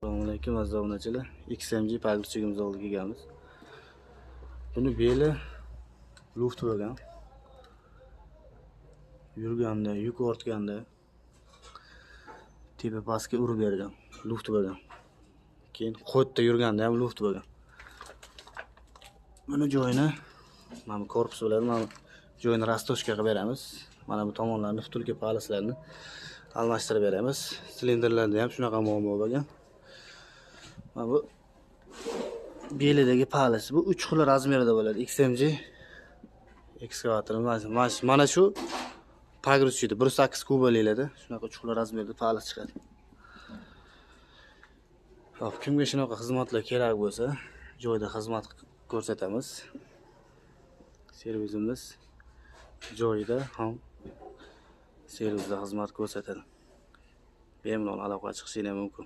Assalomu alaykum aziz obunachilar. XMG pagirchigimiz oldiga kelganmiz. Buni beli luft bo'lgan. Yurganda, yuk ortganda tepa pastga urib bergan, luft bo'lgan. Keyin qo'ytda yurganda ham luft bo'lgan. Buni joyini mana korpus bilan mana joyini rastoshka qilib beramiz. Mana bu tomonlarni vtulka palaslarni almashtirib beramiz. Silindrlarda ham shunaqa muammo bo'lgan. Mana bu belidagi palas bu 3 xil razmerda bo'ladi. XMG ekskavator mana shu pagirchida 1.8 kubaliklarda shunaqa 3 xil razmerda palas chiqadi. Xo'p, kimga shunaqa xizmatlar kerak bo'lsa, joyda xizmat ko'rsatamiz. Servisimiz joyida ham servisda xizmat ko'rsatadi. Bemalol aloqa chiqishingiz mumkin.